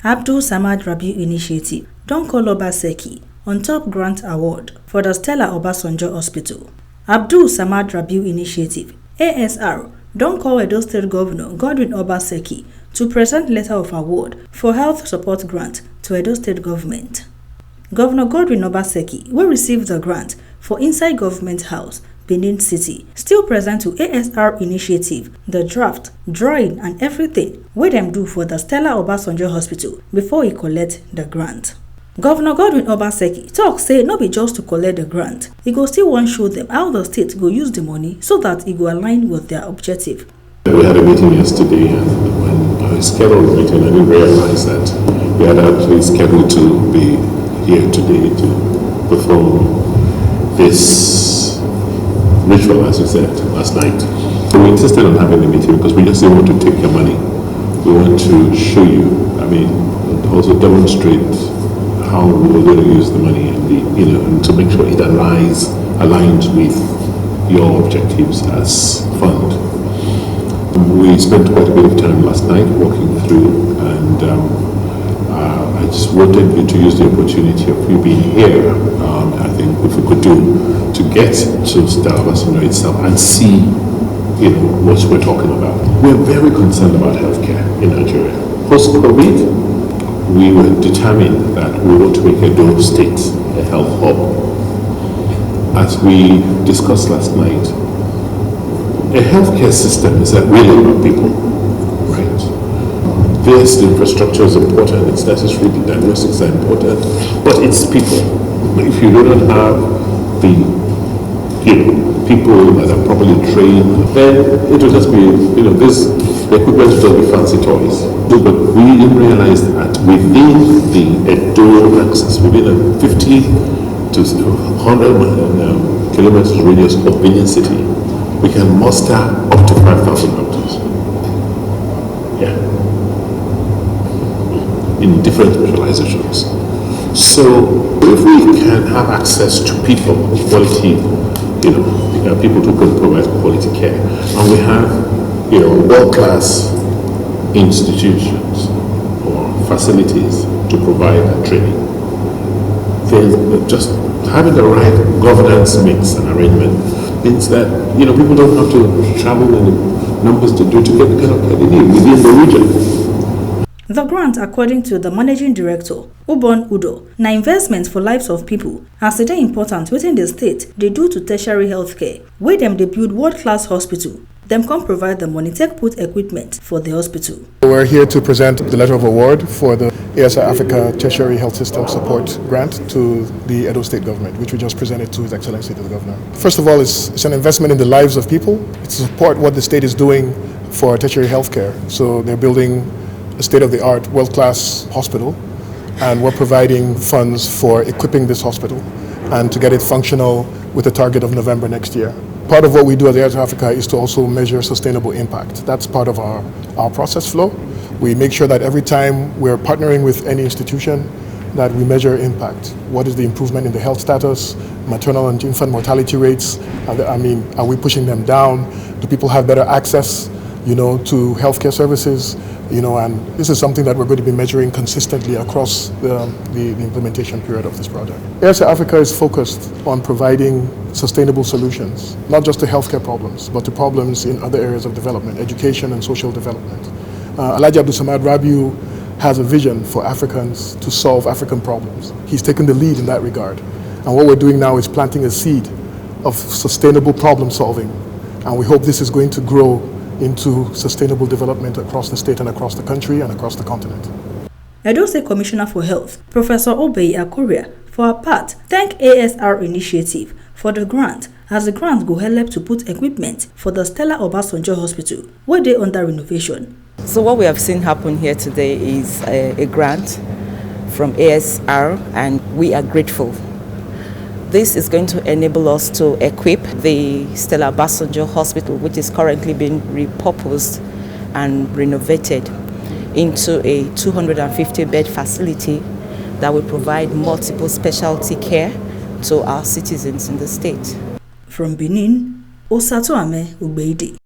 Abdul Samad Rabiu Initiative don call Obaseki Ontop Grant Award for the Stella Obasanjo Hospital. Abdul Samad Rabiu Initiative ASR don call Edo State Governor Godwin Obaseki to present letter of award for health support grant to Edo State government. Governor Godwin Obaseki will receive the grant for inside government house, Benin City, still present to ASR Initiative the draft, drawing and everything wey dem do for the Stella Obasanjo Hospital before he collect the grant. Governor Godwin Obaseki talk say no be just to collect the grant, he go still wan show them how the state go use the money so that it go align with their objective. We had a meeting yesterday, and when I scheduled the meeting, I didn't realize that we had actually scheduled to be here today to perform this ritual, as you said, last night. So we insisted on having the meeting because we just didn't want to take your money. We want to show you, and also demonstrate how we're going to use the money and and to make sure it aligns with your objectives as fund. We spent quite a bit of time last night walking through, and I just wanted you to use the opportunity of you being here. I think if we could do to get to Stella Obasanjo itself and see, what we're talking about. We're very concerned about healthcare in Nigeria. Post-COVID, we were determined that we want to make Edo State a health hub. As we discussed last night, a healthcare system is really about people, right? Yes, the infrastructure is important, it's necessary, the diagnostics are important, but it's people. If you do not have the people that are properly trained, then it will just be, the equipment will just be fancy toys. But we didn't realize that within the Edo axis, within a 50 to 100 kilometers radius of Benin City, we can muster up to 5,000 doctors. Yeah. In different specializations. So if we can have access to people, quality, people who can provide quality care, and we have, world-class institutions or facilities to provide training, then just having the right governance mix and arrangement means that people don't have to travel in the numbers to get the kind of care they need within the region. The grant, according to the managing director, Ubon Udo, na investment for lives of people as it is important within the state they do to tertiary healthcare, where them they build world-class hospital. Them can provide the money take put equipment for the hospital. We're here to present the letter of award for the ASR Africa Tertiary Health System Support Grant to the Edo State government, which we just presented to His Excellency the Governor. First of all, it's an investment in the lives of people. It's to support what the state is doing for tertiary healthcare. So they're building a state-of-the-art, world-class hospital, and we're providing funds for equipping this hospital and to get it functional with a target of November next year. Part of what we do at ASR Africa is to also measure sustainable impact. That's part of our process flow. We make sure that every time we're partnering with any institution that we measure impact. What is the improvement in the health status, maternal and infant mortality rates? Are we pushing them down? Do people have better access, to healthcare services? And this is something that we're going to be measuring consistently across the implementation period of this project. ASR Africa is focused on providing sustainable solutions, not just to healthcare problems, but to problems in other areas of development, education and social development. Alhaji Abdul Samad Rabiu has a vision for Africans to solve African problems. He's taken the lead in that regard. And what we're doing now is planting a seed of sustainable problem solving. And we hope this is going to grow into sustainable development across the state and across the country and across the continent. Edo State Commissioner for Health, Professor Obaseki, for her part, thank ASR Initiative for the grant, as the grant go help to put equipment for the Stella Obasanjo Hospital, where they under renovation. So what we have seen happen here today is a grant from ASR, and we are grateful. This is going to enable us to equip the Stella Obasanjo Hospital, which is currently being repurposed and renovated into a 250-bed facility that will provide multiple specialty care to our citizens in the state. From Benin, Osatoame Ubeide.